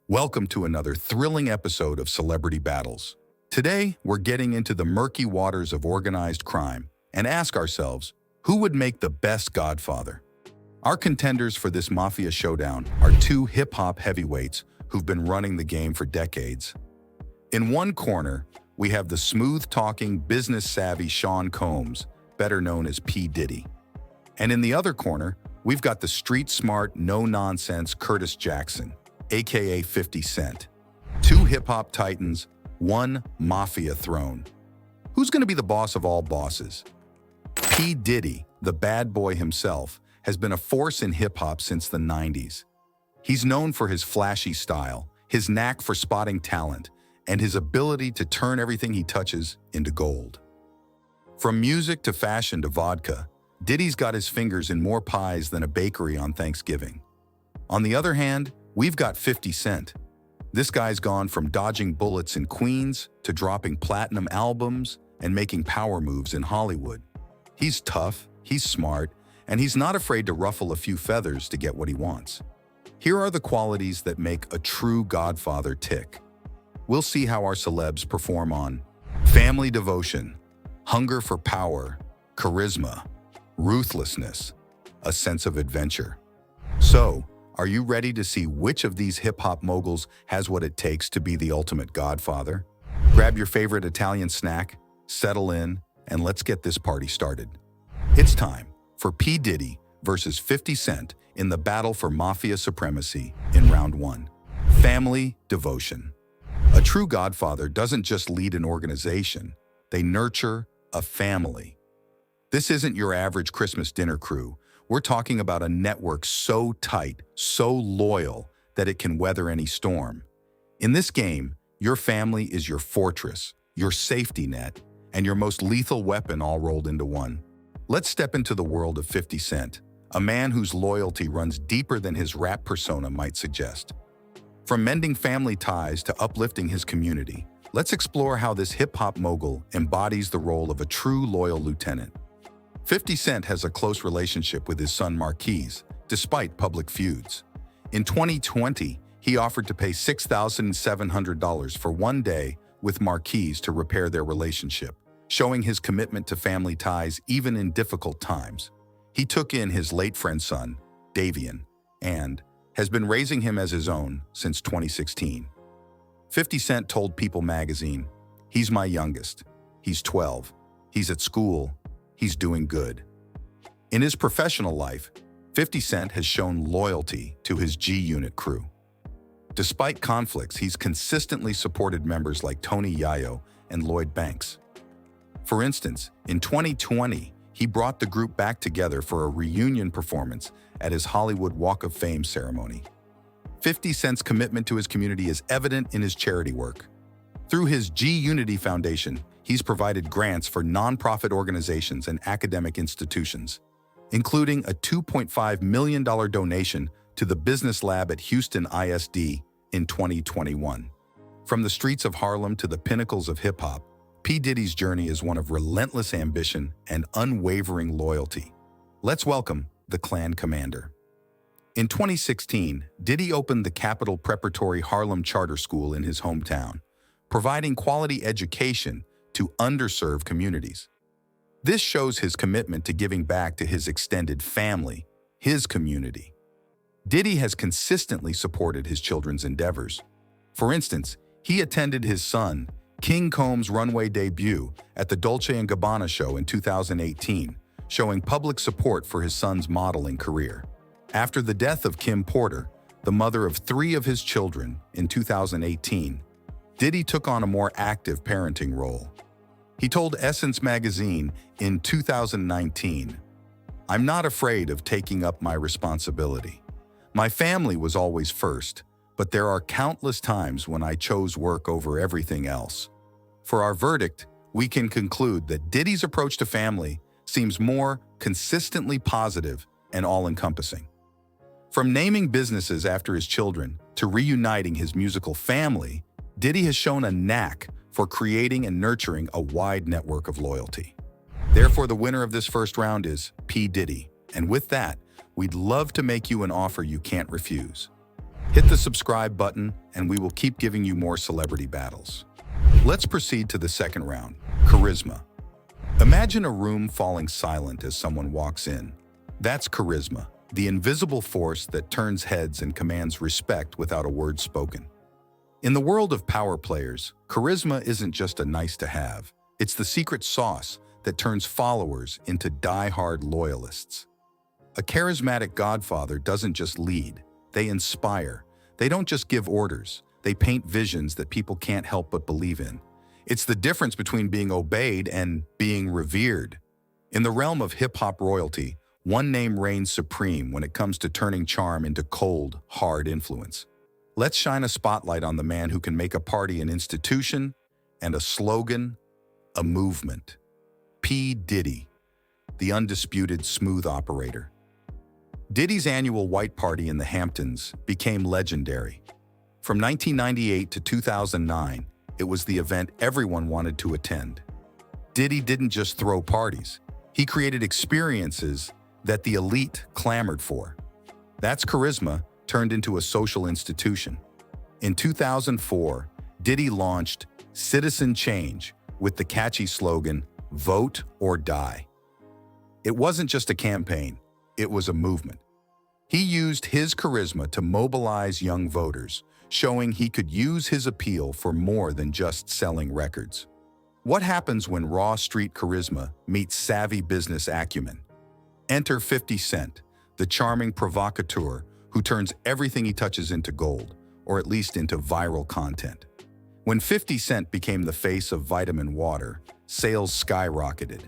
Welcome to another thrilling episode of Celebrity Battles. Today, we're getting into the murky waters of organized crime and ask ourselves, who would make the best Godfather? Our contenders for this mafia showdown are two hip-hop heavyweights who've been running the game for decades. In one corner, we have the smooth-talking, business-savvy Sean Combs, better known as P. Diddy. And in the other corner, we've got the street-smart, no-nonsense Curtis Jackson, aka 50 Cent. Two hip-hop titans, one mafia throne. Who's going to be the boss of all bosses? P. Diddy, the bad boy himself, has been a force in hip-hop since the 90s. He's known for his flashy style, his knack for spotting talent, and his ability to turn everything he touches into gold. From music to fashion to vodka, Diddy's got his fingers in more pies than a bakery on Thanksgiving. On the other hand, we've got 50 Cent. This guy's gone from dodging bullets in Queens to dropping platinum albums and making power moves in Hollywood. He's tough, he's smart, and he's not afraid to ruffle a few feathers to get what he wants. Here are the qualities that make a true Godfather tick. We'll see how our celebs perform on family devotion, hunger for power, charisma, ruthlessness, a sense of adventure. So, are you ready to see which of these hip-hop moguls has what it takes to be the ultimate Godfather? Grab your favorite Italian snack, settle in, and let's get this party started. It's time for P. Diddy versus 50 Cent in the battle for mafia supremacy in round one. Family devotion. A true Godfather doesn't just lead an organization, they nurture a family. This isn't your average Christmas dinner crew. We're talking about a network so tight, so loyal, that it can weather any storm. In this game, your family is your fortress, your safety net, and your most lethal weapon all rolled into one. Let's step into the world of 50 Cent, a man whose loyalty runs deeper than his rap persona might suggest. From mending family ties to uplifting his community, let's explore how this hip-hop mogul embodies the role of a true loyal lieutenant. 50 Cent has a close relationship with his son Marquise, despite public feuds. In 2020, he offered to pay $6,700 for one day with Marquise to repair their relationship, showing his commitment to family ties even in difficult times. He took in his late friend's son, Davian, and has been raising him as his own since 2016. 50 Cent told People magazine, "He's my youngest. He's 12. He's at school. He's doing good." In his professional life, 50 Cent has shown loyalty to his G-Unit crew. Despite conflicts, he's consistently supported members like Tony Yayo and Lloyd Banks. For instance, in 2020, he brought the group back together for a reunion performance at his Hollywood Walk of Fame ceremony. 50 Cent's commitment to his community is evident in his charity work. Through his G-Unity Foundation, he's provided grants for nonprofit organizations and academic institutions, including a $2.5 million donation to the Business Lab at Houston ISD in 2021. From the streets of Harlem to the pinnacles of hip-hop, P. Diddy's journey is one of relentless ambition and unwavering loyalty. Let's welcome the clan commander. In 2016, Diddy opened the Capital Preparatory Harlem Charter School in his hometown, providing quality education to underserved communities. This shows his commitment to giving back to his extended family, his community. Diddy has consistently supported his children's endeavors. For instance, he attended his son, King Combs' runway debut at the Dolce & Gabbana show in 2018, showing public support for his son's modeling career. After the death of Kim Porter, the mother of 3 of his children, in 2018, Diddy took on a more active parenting role. He told Essence magazine in 2019, "I'm not afraid of taking up my responsibility. My family was always first, but there are countless times when I chose work over everything else." For our verdict, we can conclude that Diddy's approach to family seems more consistently positive and all-encompassing. From naming businesses after his children to reuniting his musical family, Diddy has shown a knack for creating and nurturing a wide network of loyalty. Therefore, the winner of this first round is P. Diddy. And with that, we'd love to make you an offer you can't refuse. Hit the subscribe button and we will keep giving you more celebrity battles. Let's proceed to the second round, charisma. Imagine a room falling silent as someone walks in. That's charisma, the invisible force that turns heads and commands respect without a word spoken. In the world of power players, charisma isn't just a nice to have. It's the secret sauce that turns followers into die-hard loyalists. A charismatic godfather doesn't just lead, they inspire. They don't just give orders, they paint visions that people can't help but believe in. It's the difference between being obeyed and being revered. In the realm of hip-hop royalty, one name reigns supreme when it comes to turning charm into cold, hard influence. Let's shine a spotlight on the man who can make a party an institution and a slogan, a movement. P. Diddy, the undisputed smooth operator. Diddy's annual white party in the Hamptons became legendary. From 1998 to 2009, it was the event everyone wanted to attend. Diddy didn't just throw parties. He created experiences that the elite clamored for. That's charisma turned into a social institution. In 2004, Diddy launched Citizen Change with the catchy slogan, "Vote or Die." It wasn't just a campaign, it was a movement. He used his charisma to mobilize young voters, showing he could use his appeal for more than just selling records. What happens when raw street charisma meets savvy business acumen? Enter 50 Cent, the charming provocateur who turns everything he touches into gold, or at least into viral content. When 50 Cent became the face of vitamin water, sales skyrocketed.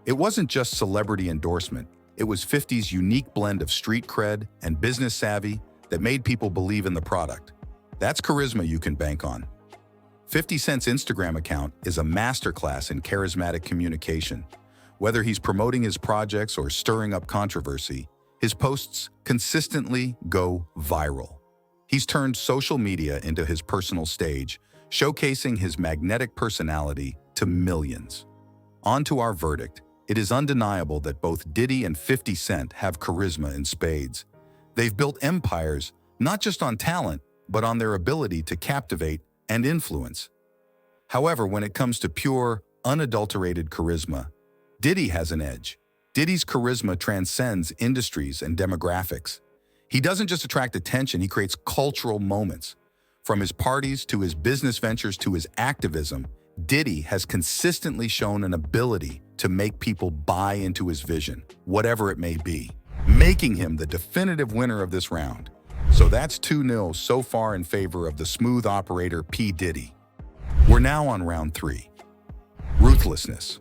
It wasn't just celebrity endorsement, it was 50's unique blend of street cred and business savvy that made people believe in the product. That's charisma you can bank on. 50 Cent's Instagram account is a masterclass in charismatic communication. Whether he's promoting his projects or stirring up controversy, his posts consistently go viral. He's turned social media into his personal stage, showcasing his magnetic personality to millions. On to our verdict. It is undeniable that both Diddy and 50 Cent have charisma in spades. They've built empires not just on talent, but on their ability to captivate and influence. However, when it comes to pure, unadulterated charisma, Diddy has an edge. Diddy's charisma transcends industries and demographics. He doesn't just attract attention, he creates cultural moments. From his parties to his business ventures to his activism, Diddy has consistently shown an ability to make people buy into his vision, whatever it may be, making him the definitive winner of this round. So that's 2-0 so far in favor of the smooth operator P. Diddy. We're now on round 3. Ruthlessness.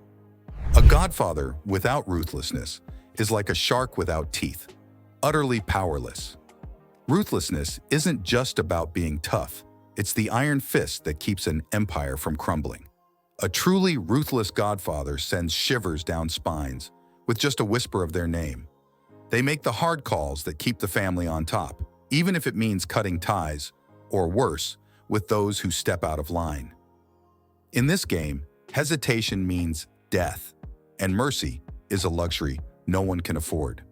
A godfather without ruthlessness is like a shark without teeth, utterly powerless. Ruthlessness isn't just about being tough, it's the iron fist that keeps an empire from crumbling. A truly ruthless godfather sends shivers down spines with just a whisper of their name. They make the hard calls that keep the family on top, even if it means cutting ties, or worse, with those who step out of line. In this game, hesitation means death, and mercy is a luxury no one can afford.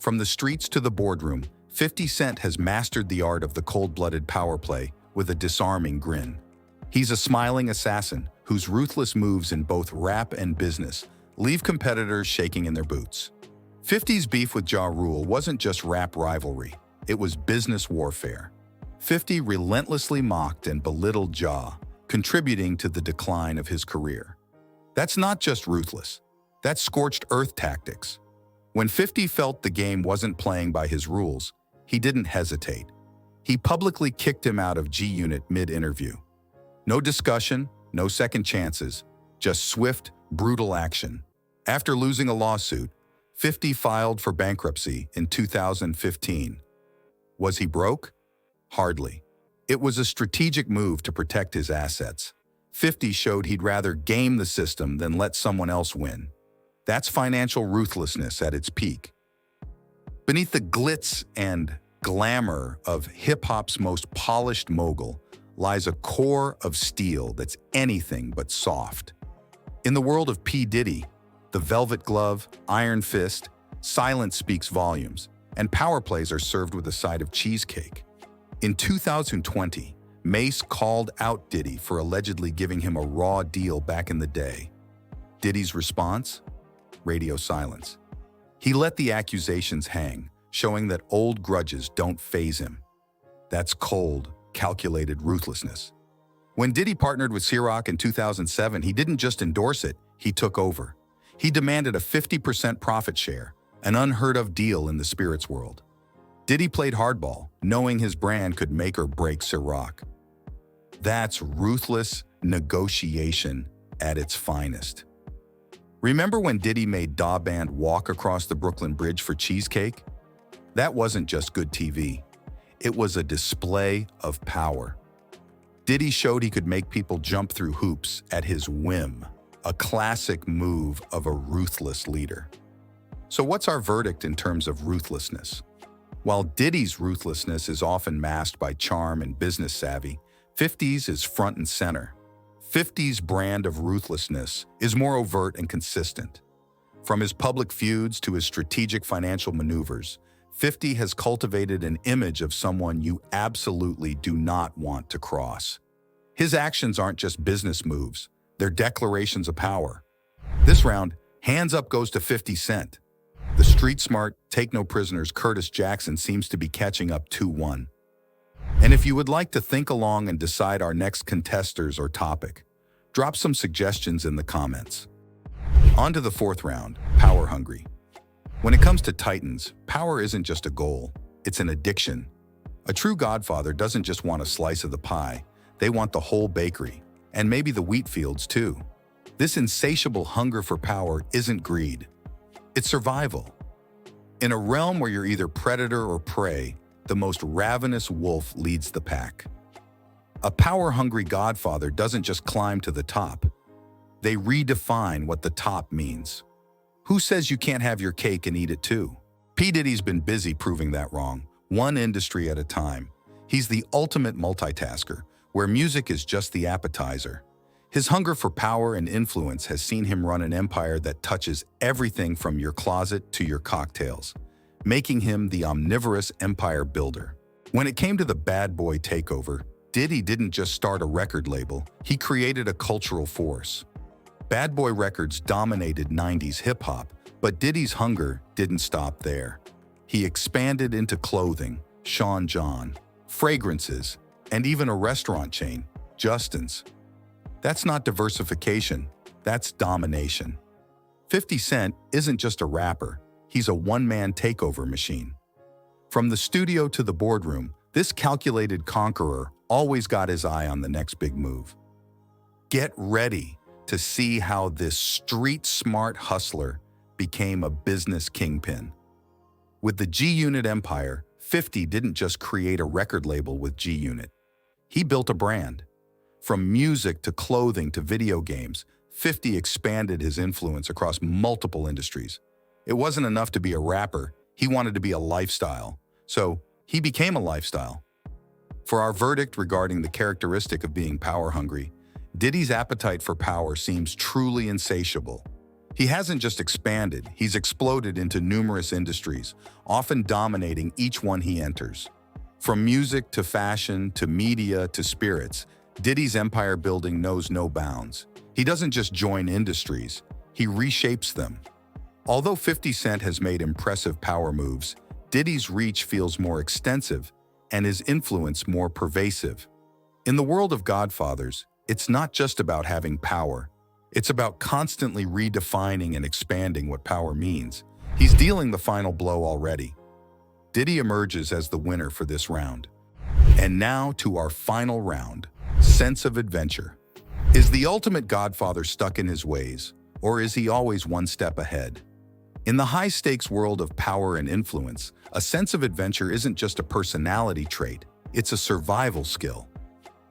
From the streets to the boardroom, 50 Cent has mastered the art of the cold-blooded power play with a disarming grin. He's a smiling assassin whose ruthless moves in both rap and business leave competitors shaking in their boots. 50's beef with Ja Rule wasn't just rap rivalry, it was business warfare. 50 relentlessly mocked and belittled Ja, contributing to the decline of his career. That's not just ruthless, that's scorched earth tactics. When 50 felt the game wasn't playing by his rules, he didn't hesitate. He publicly kicked him out of G-Unit mid-interview. No discussion, no second chances, just swift, brutal action. After losing a lawsuit, 50 filed for bankruptcy in 2015. Was he broke? Hardly. It was a strategic move to protect his assets. 50 showed he'd rather game the system than let someone else win. That's financial ruthlessness at its peak. Beneath the glitz and glamour of hip-hop's most polished mogul lies a core of steel that's anything but soft. In the world of P. Diddy, the velvet glove, iron fist, silence speaks volumes, and power plays are served with a side of cheesecake. In 2020, Mace called out Diddy for allegedly giving him a raw deal back in the day. Diddy's response? Radio silence. He let the accusations hang, showing that old grudges don't faze him. That's cold, calculated ruthlessness. When Diddy partnered with Ciroc in 2007, he didn't just endorse it, he took over. He demanded a 50% profit share, an unheard-of deal in the spirits world. Diddy played hardball, knowing his brand could make or break Ciroc. That's ruthless negotiation at its finest. Remember when Diddy made Da Band walk across the Brooklyn Bridge for cheesecake? That wasn't just good TV. It was a display of power. Diddy showed he could make people jump through hoops at his whim, a classic move of a ruthless leader. So what's our verdict in terms of ruthlessness? While Diddy's ruthlessness is often masked by charm and business savvy, 50's is front and center. 50's brand of ruthlessness is more overt and consistent. From his public feuds to his strategic financial maneuvers, 50 has cultivated an image of someone you absolutely do not want to cross. His actions aren't just business moves, they're declarations of power. This round, hands up goes to 50 Cent. The street-smart, take-no-prisoners Curtis Jackson seems to be catching up 2-1. And if you would like to think along and decide our next contesters or topic, drop some suggestions in the comments. On to the fourth round, Power Hungry. When it comes to Titans, power isn't just a goal, it's an addiction. A true godfather doesn't just want a slice of the pie, they want the whole bakery, and maybe the wheat fields too. This insatiable hunger for power isn't greed, it's survival. In a realm where you're either predator or prey, the most ravenous wolf leads the pack. A power-hungry godfather doesn't just climb to the top. They redefine what the top means. Who says you can't have your cake and eat it too? P. Diddy's been busy proving that wrong, one industry at a time. He's the ultimate multitasker, where music is just the appetizer. His hunger for power and influence has seen him run an empire that touches everything from your closet to your cocktails, making him the omnivorous empire builder. When it came to the bad boy takeover, Diddy didn't just start a record label, he created a cultural force. Bad Boy Records dominated 90s hip-hop, but Diddy's hunger didn't stop there. He expanded into clothing, Sean John, fragrances, and even a restaurant chain, Justin's. That's not diversification, that's domination. 50 Cent isn't just a rapper, he's a one-man takeover machine. From the studio to the boardroom, this calculated conqueror always got his eye on the next big move. Get ready to see how this street-smart hustler became a business kingpin. With the G-Unit empire, 50 didn't just create a record label with G-Unit. He built a brand. From music to clothing to video games, 50 expanded his influence across multiple industries. It wasn't enough to be a rapper, he wanted to be a lifestyle. So he became a lifestyle. For our verdict regarding the characteristic of being power-hungry, Diddy's appetite for power seems truly insatiable. He hasn't just expanded, he's exploded into numerous industries, often dominating each one he enters. From music to fashion to media to spirits, Diddy's empire building knows no bounds. He doesn't just join industries, he reshapes them. Although 50 Cent has made impressive power moves, Diddy's reach feels more extensive and his influence more pervasive. In the world of godfathers, it's not just about having power. It's about constantly redefining and expanding what power means. He's dealing the final blow already. Diddy emerges as the winner for this round. And now to our final round, sense of adventure. Is the ultimate godfather stuck in his ways, or is he always one step ahead? In the high-stakes world of power and influence, a sense of adventure isn't just a personality trait, it's a survival skill.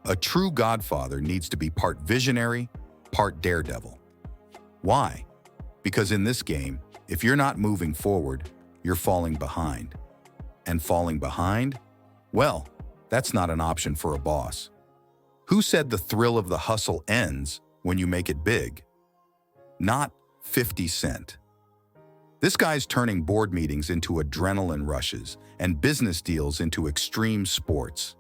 A true godfather needs to be part visionary, part daredevil. Why? Because in this game, if you're not moving forward, you're falling behind. And falling behind? Well, that's not an option for a boss. Who said the thrill of the hustle ends when you make it big? Not 50 Cent. This guy's turning board meetings into adrenaline rushes and business deals into extreme sports.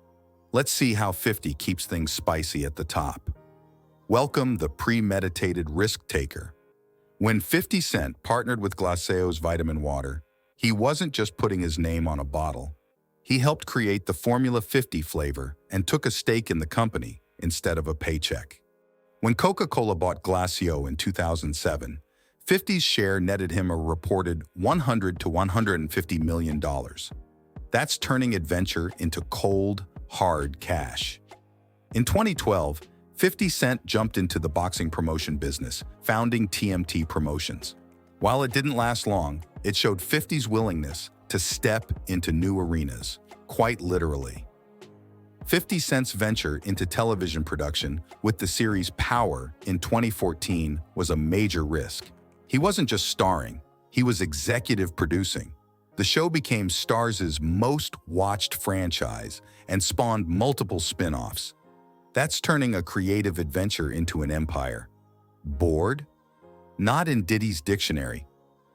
Let's see how 50 keeps things spicy at the top. Welcome the premeditated risk taker. When 50 Cent partnered with Glaceo's Vitamin Water, he wasn't just putting his name on a bottle. He helped create the Formula 50 flavor and took a stake in the company instead of a paycheck. When Coca-Cola bought Glaceo in 2007, 50's share netted him a reported $100 to $150 million. That's turning adventure into cold, hard cash. In 2012, 50 Cent jumped into the boxing promotion business, founding TMT Promotions. While it didn't last long, it showed 50's willingness to step into new arenas, quite literally. 50 Cent's venture into television production with the series Power in 2014 was a major risk. He wasn't just starring, he was executive producing. The show became Starz's most watched franchise and spawned multiple spin-offs. That's turning a creative adventure into an empire. Bored? Not in Diddy's dictionary.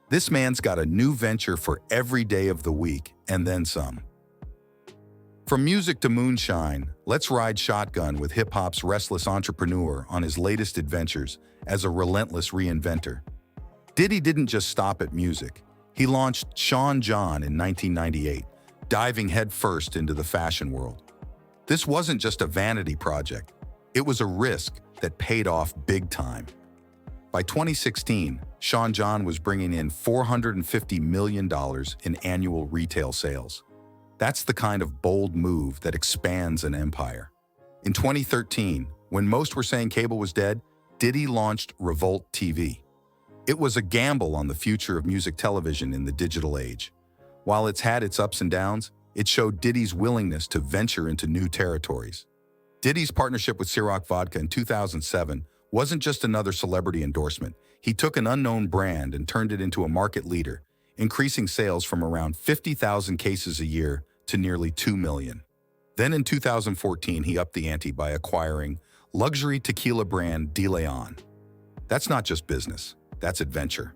This man's got a new venture for every day of the week, and then some. From music to moonshine, let's ride shotgun with hip-hop's restless entrepreneur on his latest adventures as a relentless reinventor. Diddy didn't just stop at music. He launched Sean John in 1998, diving headfirst into the fashion world. This wasn't just a vanity project. It was a risk that paid off big time. By 2016, Sean John was bringing in $450 million in annual retail sales. That's the kind of bold move that expands an empire. In 2013, when most were saying cable was dead, Diddy launched Revolt TV. It was a gamble on the future of music television in the digital age. While it's had its ups and downs, it showed Diddy's willingness to venture into new territories. Diddy's partnership with Ciroc Vodka in 2007 wasn't just another celebrity endorsement. He took an unknown brand and turned it into a market leader, increasing sales from around 50,000 cases a year to nearly 2 million. Then in 2014, he upped the ante by acquiring luxury tequila brand De Leon. That's not just business, that's adventure.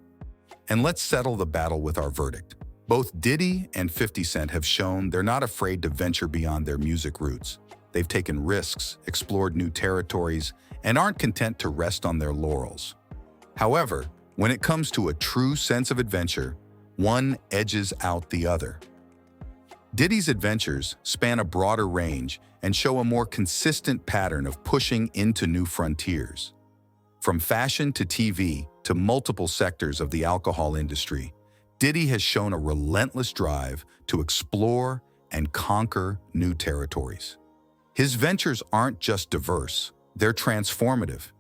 And let's settle the battle with our verdict. Both Diddy and 50 Cent have shown they're not afraid to venture beyond their music roots. They've taken risks, explored new territories, and aren't content to rest on their laurels. However, when it comes to a true sense of adventure, one edges out the other. Diddy's adventures span a broader range and show a more consistent pattern of pushing into new frontiers. From fashion to TV to multiple sectors of the alcohol industry, Diddy has shown a relentless drive to explore and conquer new territories. His ventures aren't just diverse, they're transformative.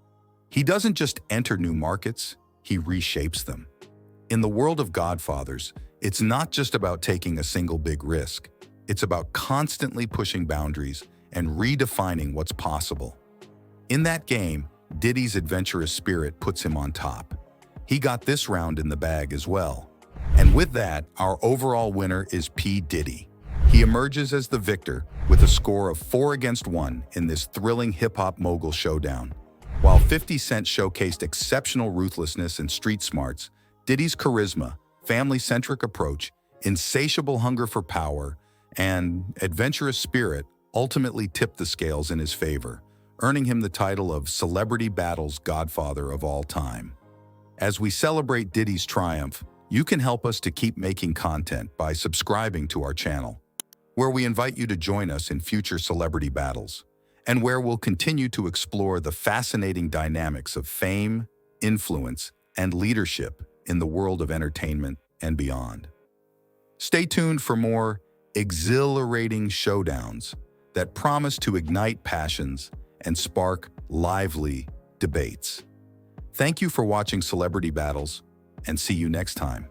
He doesn't just enter new markets, he reshapes them. In the world of Godfathers, it's not just about taking a single big risk. It's about constantly pushing boundaries and redefining what's possible. In that game, Diddy's adventurous spirit puts him on top. He got this round in the bag as well. And with that, our overall winner is P. Diddy. He emerges as the victor with a score of 4-1 in this thrilling hip-hop mogul showdown. While 50 Cent showcased exceptional ruthlessness and street smarts, Diddy's charisma, family-centric approach, insatiable hunger for power, and adventurous spirit ultimately tipped the scales in his favor, earning him the title of Celebrity Battles Godfather of all time. As we celebrate Diddy's triumph, you can help us to keep making content by subscribing to our channel, where we invite you to join us in future celebrity battles, and where we'll continue to explore the fascinating dynamics of fame, influence, and leadership in the world of entertainment and beyond. Stay tuned for more exhilarating showdowns that promise to ignite passions and spark lively debates. Thank you for watching Celebrity Battles, and see you next time.